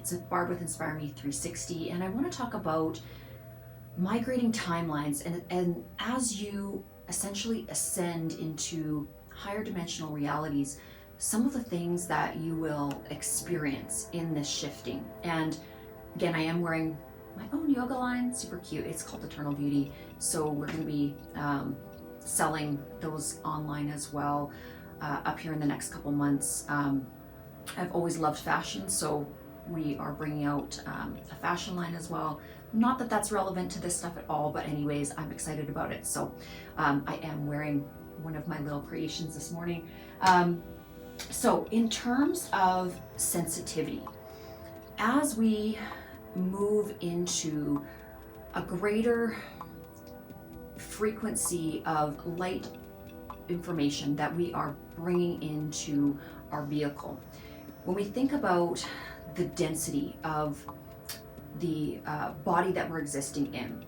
It's Barb with Inspire Me 360, and I want to talk about migrating timelines and as you essentially ascend into higher dimensional realities, some of the things that you will experience in this shifting. And again, I am wearing my own yoga line, super cute. It's called Eternal Beauty. So we're going to be selling those online as well up here in the next couple months. I've always loved fashion, so we are bringing out a fashion line as well. Not that that's relevant to this stuff at all, but anyways, I'm excited about it. So I am wearing one of my little creations this morning. So in terms of sensitivity, as we move into a greater frequency of light information that we are bringing into our vehicle, when we think about the density of the body that we're existing in,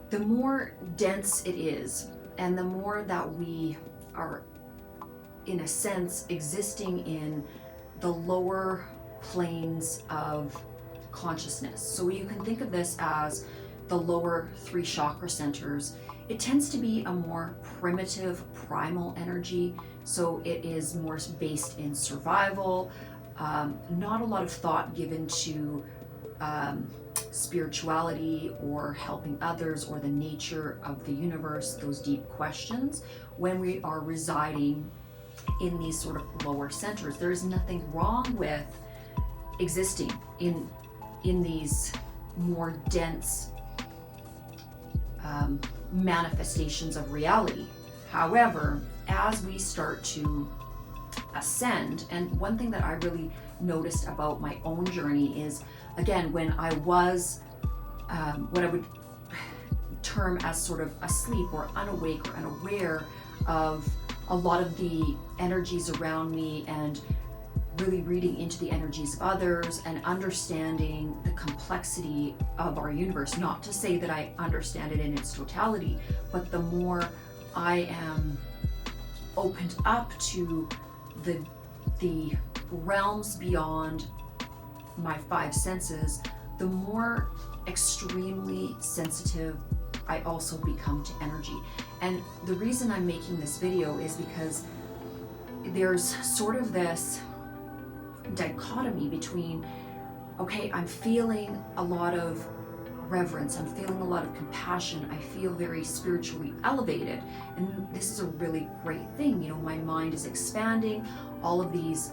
the more dense it is, and the more that we are, in a sense, existing in the lower planes of consciousness. So you can think of this as the lower 3 chakra centers. It tends to be a more primitive, primal energy. So it is more based in survival, not a lot of thought given to spirituality or helping others or the nature of the universe, those deep questions. When we are residing in these sort of lower centers, there is nothing wrong with existing in these more dense manifestations of reality. However, as we start to ascend, and one thing that I really noticed about my own journey is, again, when I was what I would term as sort of asleep or unawake or unaware of a lot of the energies around me, and really reading into the energies of others and understanding the complexity of our universe. Not to say that I understand it in its totality, but the more I am opened up to the realms beyond my 5 senses, the more extremely sensitive I also become to energy. And the reason I'm making this video is because there's sort of this dichotomy between, okay, I'm feeling a lot of reverence, I'm feeling a lot of compassion, I feel very spiritually elevated, and this is a really great thing. You know, my mind is expanding, all of these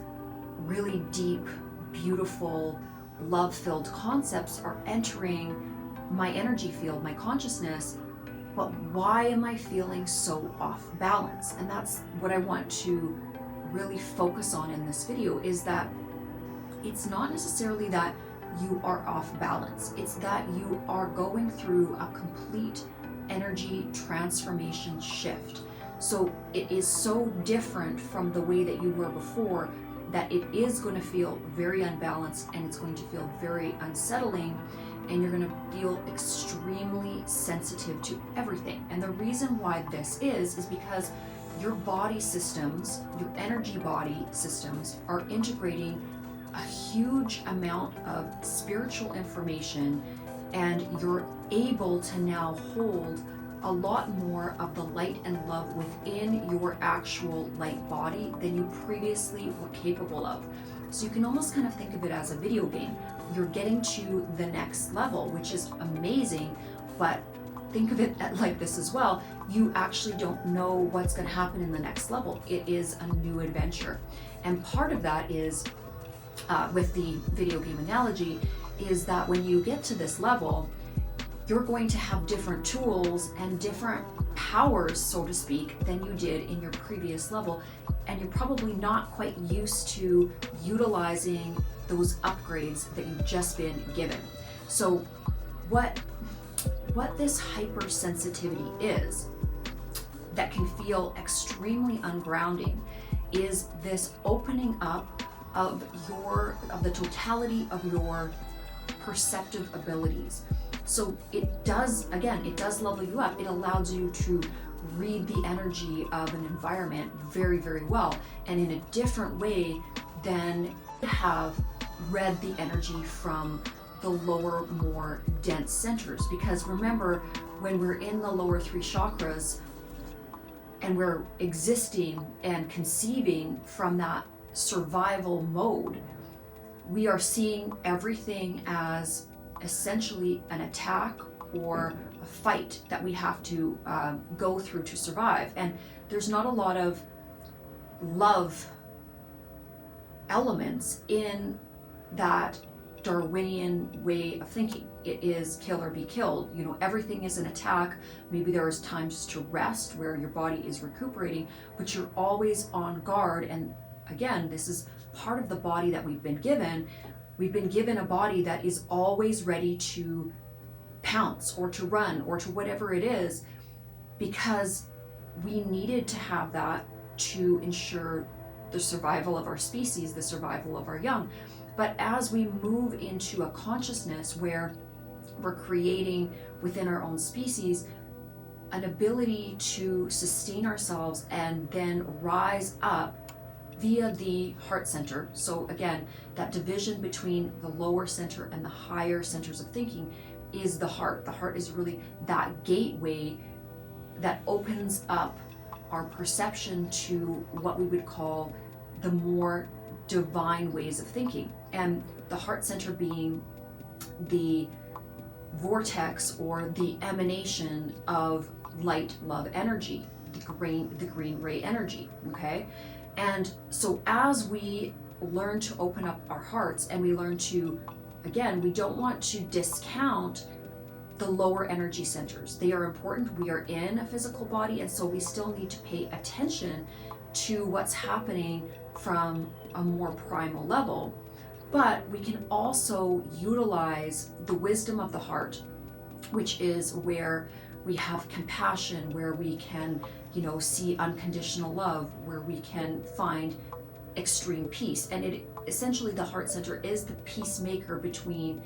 really deep, beautiful, love-filled concepts are entering my energy field, my consciousness, but why am I feeling so off balance? And that's what I want to really focus on in this video, is that it's not necessarily that you are off balance, it's that you are going through a complete energy transformation shift. So it is so different from the way that you were before that it is going to feel very unbalanced, and it's going to feel very unsettling, and you're going to feel extremely sensitive to everything. And the reason why this is because your body systems, your energy body systems, are integrating a huge amount of spiritual information, and you're able to now hold a lot more of the light and love within your actual light body than you previously were capable of. So you can almost kind of think of it as a video game. You're getting to the next level, which is amazing, but think of it like this as well. You actually don't know what's going to happen in the next level. It is a new adventure. And part of that is, with the video game analogy, is that when you get to this level, you're going to have different tools and different powers, so to speak, than you did in your previous level. And you're probably not quite used to utilizing those upgrades that you've just been given. So what this hypersensitivity is that can feel extremely ungrounding is this opening up of the totality of your perceptive abilities. So it does level you up. It allows you to read the energy of an environment very, very well, and in a different way than have read the energy from the lower, more dense centers. Because remember, when we're in the lower three chakras and we're existing and conceiving from that survival mode, we are seeing everything as essentially an attack or a fight that we have to go through to survive. And there's not a lot of love elements in that Darwinian way of thinking. It is kill or be killed. You know, everything is an attack. Maybe there is times to rest where your body is recuperating, but you're always on guard. And again, this is part of the body that we've been given. We've been given a body that is always ready to pounce or to run or to whatever it is, because we needed to have that to ensure the survival of our species, the survival of our young. But as we move into a consciousness where we're creating within our own species an ability to sustain ourselves and then rise up via the heart center. So again, that division between the lower center and the higher centers of thinking is the heart. The heart is really that gateway that opens up our perception to what we would call the more divine ways of thinking. And the heart center being the vortex or the emanation of light, love, energy, the green ray energy, okay? And so as we learn to open up our hearts and we learn to, again, we don't want to discount the lower energy centers. They are important. We are in a physical body, and so we still need to pay attention to what's happening from a more primal level. But we can also utilize the wisdom of the heart, which is where we have compassion, where we can, see unconditional love, where we can find extreme peace. And it essentially, the heart center is the peacemaker between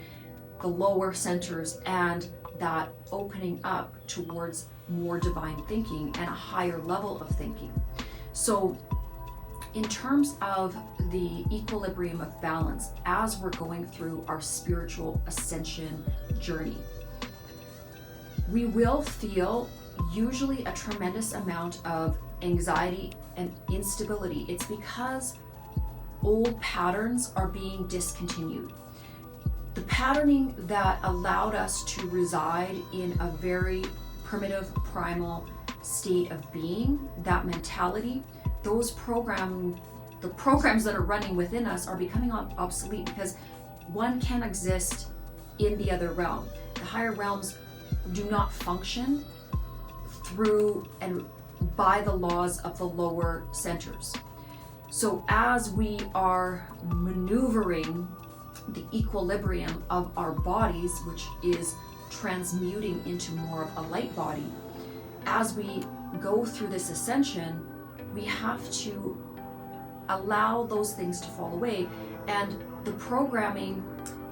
the lower centers and that opening up towards more divine thinking and a higher level of thinking. So in terms of the equilibrium of balance, as we're going through our spiritual ascension journey, we will feel usually a tremendous amount of anxiety and instability. It's because old patterns are being discontinued. The patterning that allowed us to reside in a very primitive, primal state of being, that mentality, the programs that are running within us are becoming obsolete, because one can't exist in the other realm. The higher realms do not function through and by the laws of the lower centers. So as we are maneuvering the equilibrium of our bodies, which is transmuting into more of a light body, as we go through this ascension, we have to allow those things to fall away. And the programming,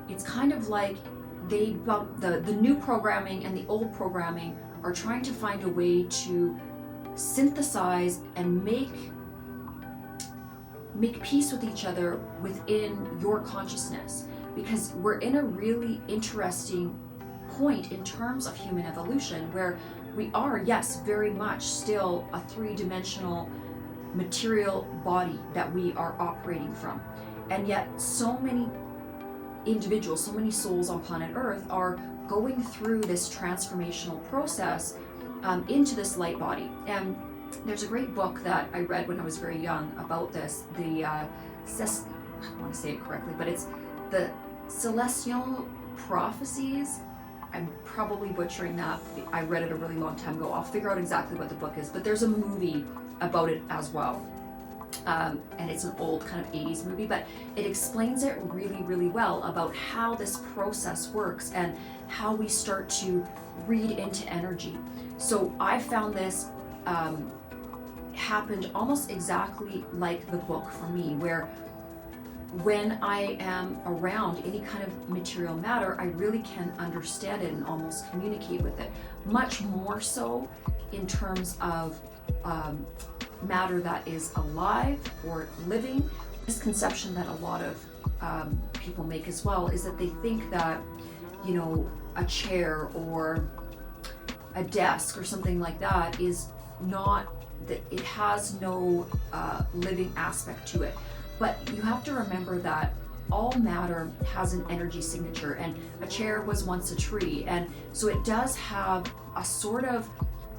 it's kind of like they bump the new programming and the old programming are trying to find a way to synthesize and make peace with each other within your consciousness, because we're in a really interesting point in terms of human evolution where we are, yes, very much still a three-dimensional material body that we are operating from. And yet so many individuals, so many souls on planet Earth are going through this transformational process into this light body. And there's a great book that I read when I was very young about this. I want to say it correctly, but it's the Celestial Prophecies. I'm probably butchering that. I read it a really long time ago. I'll figure out exactly what the book is, but there's a movie about it as well. And it's an old kind of 80s movie, but it explains it really, really well about how this process works and how we start to read into energy. So I found this happened almost exactly like the book for me, where when I am around any kind of material matter, I really can understand it and almost communicate with it, much more so in terms of matter that is alive or living. This conception that a lot of people make as well is that they think that, you know, a chair or a desk or something like that is not, that it has no living aspect to it. But you have to remember that all matter has an energy signature, and a chair was once a tree, and so it does have a sort of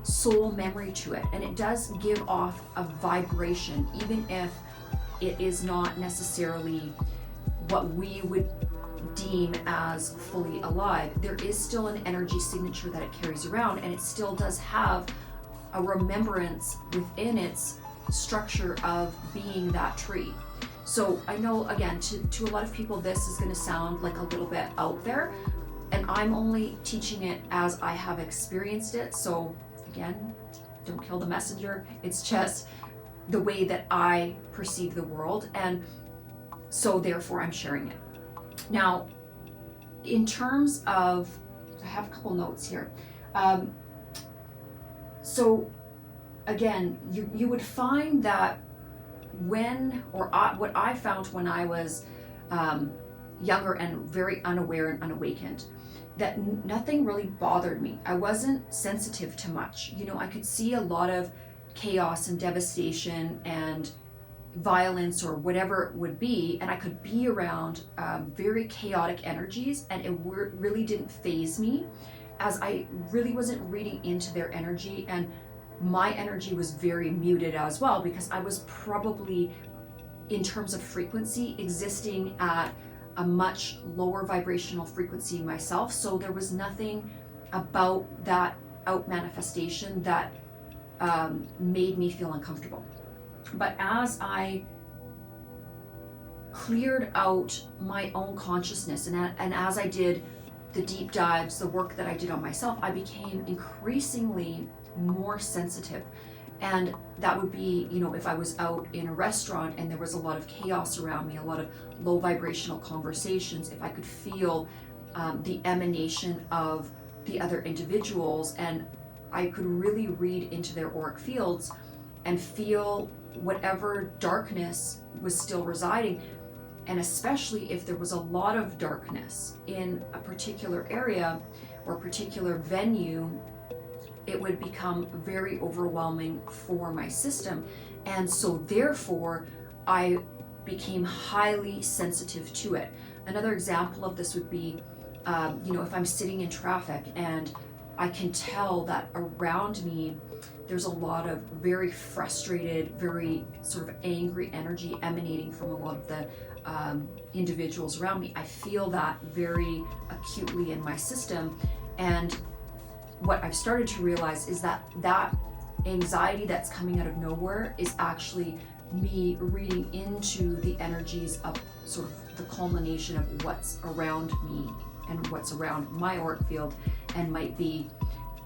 soul memory to it, and it does give off a vibration, even if it is not necessarily what we would deem as fully alive. There is still an energy signature that it carries around, and it still does have a remembrance within its structure of being that tree. So I know, again, to a lot of people, this is going to sound like a little bit out there, and I'm only teaching it as I have experienced it. So again, don't kill the messenger. It's just the way that I perceive the world, and so therefore I'm sharing it. Now, in terms of, I have a couple notes here. So again, you would find that what I found when I was younger and very unaware and unawakened, that nothing really bothered me. I wasn't sensitive to much. You know, I could see a lot of chaos and devastation and violence or whatever it would be, and I could be around very chaotic energies, and it really didn't faze me, as I really wasn't reading into their energy, and my energy was very muted as well, because I was probably, in terms of frequency, existing at a much lower vibrational frequency myself. So there was nothing about that out manifestation that made me feel uncomfortable. But as I cleared out my own consciousness, and as I did the deep dives, the work that I did on myself, I became increasingly more sensitive. And that would be, you know, if I was out in a restaurant and there was a lot of chaos around me, a lot of low vibrational conversations, if I could feel the emanation of the other individuals, and I could really read into their auric fields and feel whatever darkness was still residing. And especially if there was a lot of darkness in a particular area or a particular venue, it would become very overwhelming for my system. And so therefore, I became highly sensitive to it. Another example of this would be, you know, if I'm sitting in traffic and I can tell that around me, there's a lot of very frustrated, very sort of angry energy emanating from a lot of the individuals around me. I feel that very acutely in my system. And what I've started to realize is that that anxiety that's coming out of nowhere is actually me reading into the energies of sort of the culmination of what's around me and what's around my auric field, and might be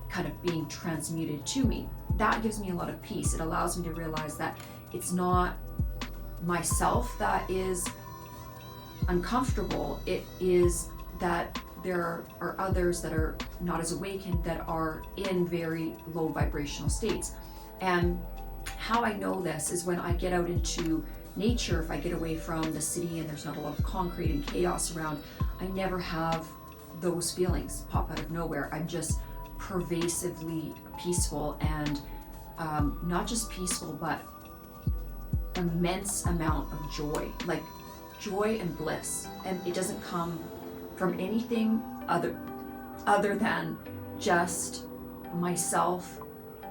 kind of being transmuted to me. That gives me a lot of peace. It allows me to realize that it's not myself that is uncomfortable. It is that there are others that are not as awakened, that are in very low vibrational states. And how I know this is when I get out into nature, if I get away from the city and there's not a lot of concrete and chaos around, I never have those feelings pop out of nowhere. I'm just pervasively peaceful, and not just peaceful, but immense amount of joy, like joy and bliss. And it doesn't come from anything other than just myself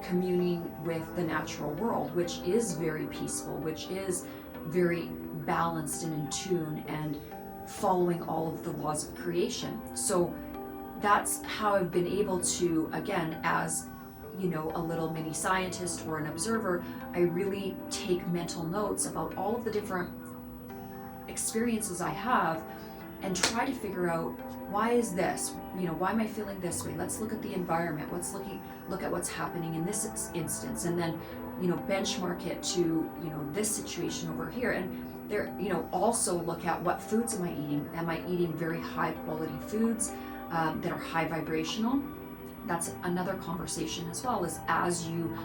communing with the natural world, which is very peaceful, which is very balanced and in tune, and following all of the laws of creation. So that's how I've been able to, again, as you know, a little mini scientist or an observer, I really take mental notes about all of the different experiences I have and try to figure out, why is this? You know, why am I feeling this way? Let's look at the environment. Let's look at what's happening in this instance, and then, you know, benchmark it to, you know, this situation over here. And there, you know, also look at what foods am I eating? Am I eating very high quality foods that are high vibrational? That's another conversation as well, is as you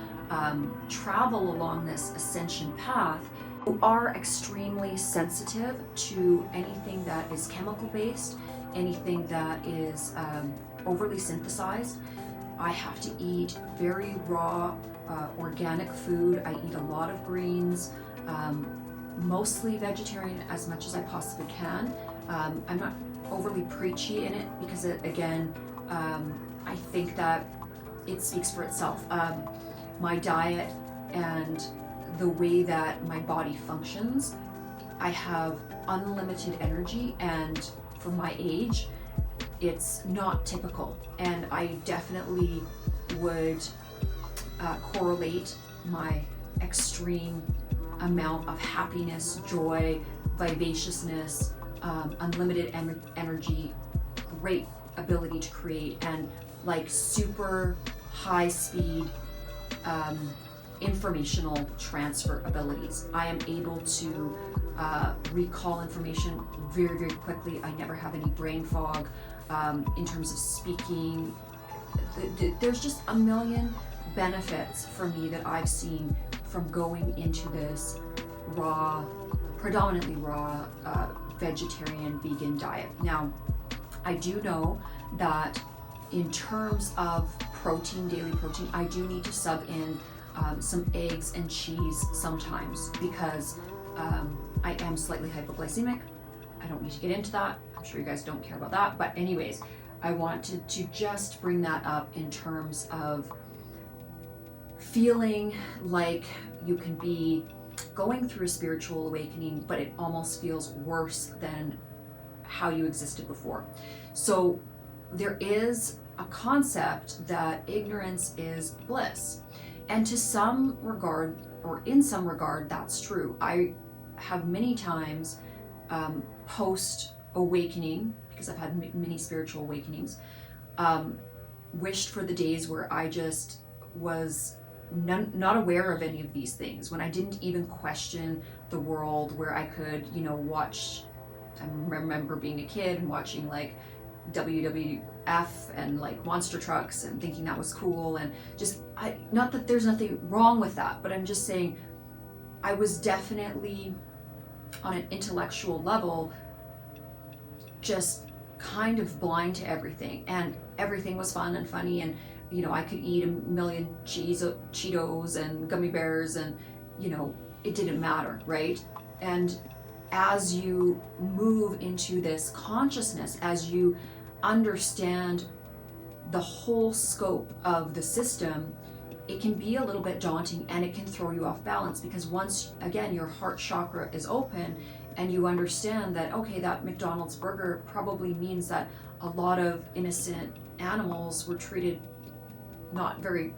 travel along this ascension path, You are extremely sensitive to anything that is chemical based, anything that is overly synthesized. I have to eat very raw, organic food. I eat a lot of greens, mostly vegetarian as much as I possibly can. I'm not overly preachy in it because, again, I think that it speaks for itself. My diet and the way that my body functions, I have unlimited energy, and for my age, it's not typical. And I definitely would correlate my extreme amount of happiness, joy, vivaciousness, unlimited energy, great ability to create, and like super high speed informational transfer abilities. I am able to recall information very, very quickly. I never have any brain fog in terms of speaking. There's just a million benefits for me that I've seen from going into this raw, predominantly raw, vegetarian, vegan diet. Now, I do know that in terms of protein, daily protein, I do need to sub in some eggs and cheese sometimes because I am slightly hypoglycemic. I don't need to get into that. I'm sure you guys don't care about that. But anyways, I wanted to just bring that up in terms of feeling like you can be going through a spiritual awakening, but it almost feels worse than how you existed before. So there is a concept that ignorance is bliss. And to some regard, or in some regard, that's true. I have many times post-awakening, because I've had many spiritual awakenings, wished for the days where I just was not aware of any of these things, when I didn't even question the world, where I could, watch. I remember being a kid and watching like WWF and like monster trucks and thinking that was cool, and just not that there's nothing wrong with that, but I'm just saying I was definitely on an intellectual level just kind of blind to everything, and everything was fun and funny, and I could eat a million Cheetos and gummy bears, and it didn't matter, right? And as you move into this consciousness, as you understand the whole scope of the system, it can be a little bit daunting, and it can throw you off balance, because once again your heart chakra is open and you understand that, okay, that McDonald's burger probably means that a lot of innocent animals were treated not very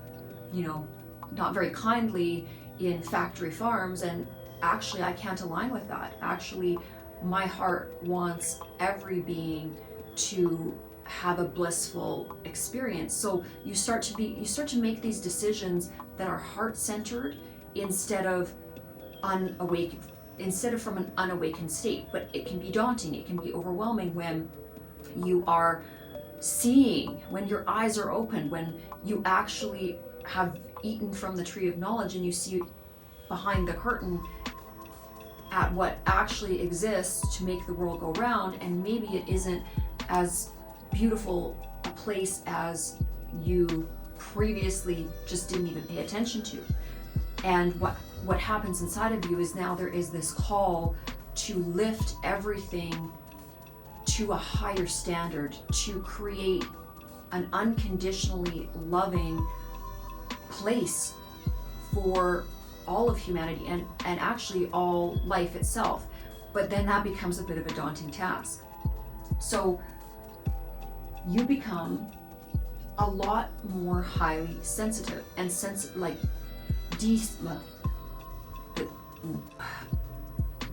kindly in factory farms, and actually I can't align with that. Actually, my heart wants every being to have a blissful experience. So you start to make these decisions that are heart-centered instead of from an unawakened state. But it can be daunting, it can be overwhelming when you are seeing, when your eyes are open, when you actually have eaten from the tree of knowledge and you see behind the curtain at what actually exists to make the world go round, and maybe it isn't as beautiful a place as you previously just didn't even pay attention to. And what happens inside of you is now there is this call to lift everything to a higher standard, to create an unconditionally loving place for all of humanity and actually all life itself. But then that becomes a bit of a daunting task. So you become a lot more highly sensitive and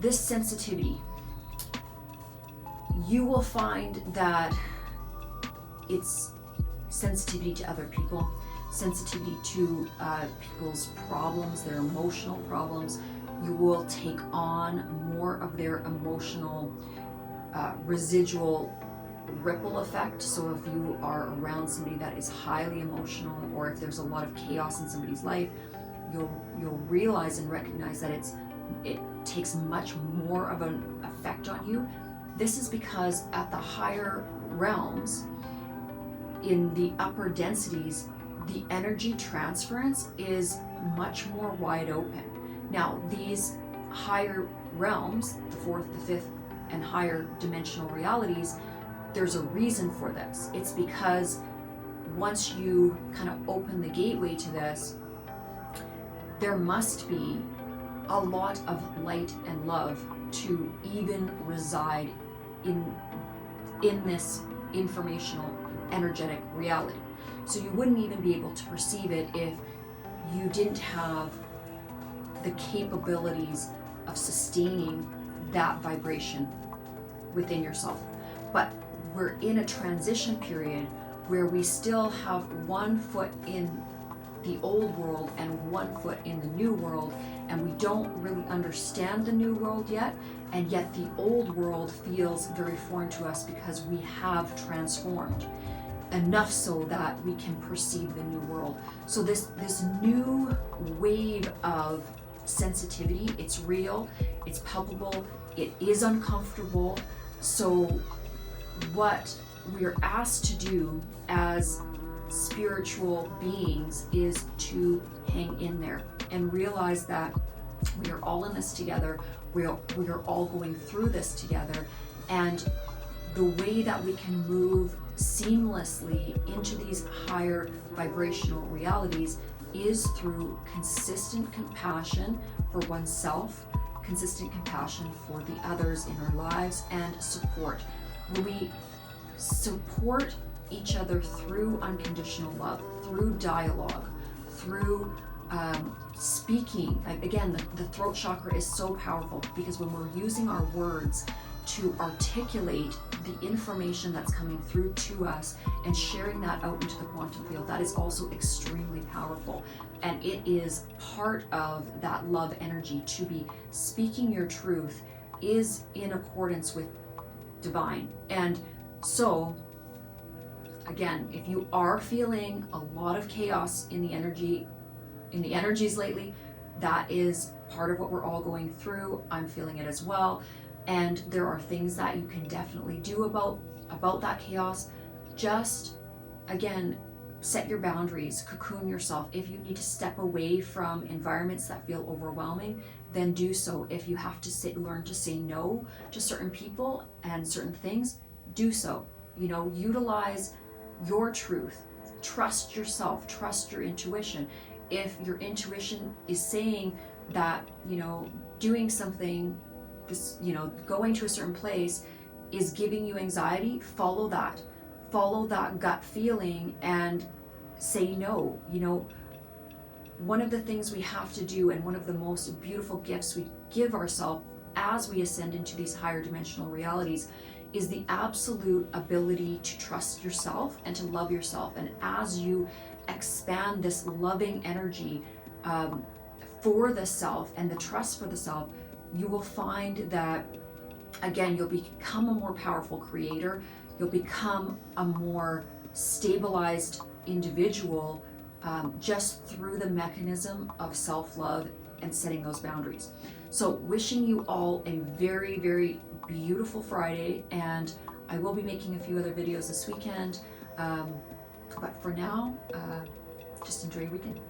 this sensitivity, you will find that it's sensitivity to other people, sensitivity to people's problems, their emotional problems. You will take on more of their emotional residual ripple effect. So if you are around somebody that is highly emotional, or if there's a lot of chaos in somebody's life, you'll realize and recognize that it's it takes much more of an effect on you. This is because at the higher realms, in the upper densities, the energy transference is much more wide open. Now, these higher realms, the fourth, the fifth, and higher dimensional realities, there's a reason for this. It's because once you kind of open the gateway to this, there must be a lot of light and love to even reside in this informational energetic reality. So you wouldn't even be able to perceive it if you didn't have the capabilities of sustaining that vibration within yourself. But we're in a transition period where we still have one foot in the old world and one foot in the new world, and we don't really understand the new world yet, and yet the old world feels very foreign to us because we have transformed enough so that we can perceive the new world. So this new wave of sensitivity, it's real, it's palpable, it is uncomfortable. So what we're asked to do as spiritual beings is to hang in there and realize that we are all in this together. We are all going through this together, and the way that we can move seamlessly into these higher vibrational realities is through consistent compassion for oneself, consistent compassion for the others in our lives, and support. When we support each other through unconditional love, through dialogue, through speaking. Again, the throat chakra is so powerful because when we're using our words to articulate the information that's coming through to us and sharing that out into the quantum field, that is also extremely powerful. And it is part of that love energy. To be speaking your truth is in accordance with divine. And so, again, if you are feeling a lot of chaos in the energies lately, that is part of what we're all going through. I'm feeling it as well. And there are things that you can definitely do about that chaos. Just, again, set your boundaries, cocoon yourself. If you need to step away from environments that feel overwhelming, then do so. If you have to learn to say no to certain people and certain things, do so. You know, utilize your truth. Trust yourself, trust your intuition. If your intuition is saying that, you know, doing something, this, you know, going to a certain place is giving you anxiety, follow that gut feeling and say no. You know, one of the things we have to do, and one of the most beautiful gifts we give ourselves as we ascend into these higher dimensional realities, is the absolute ability to trust yourself and to love yourself. And as you expand this loving energy for the self and the trust for the self, you will find that, again, you'll become a more powerful creator. You'll become a more stabilized individual just through the mechanism of self-love and setting those boundaries. So wishing you all a very, very beautiful Friday, and I will be making a few other videos this weekend. But for now, just enjoy your weekend.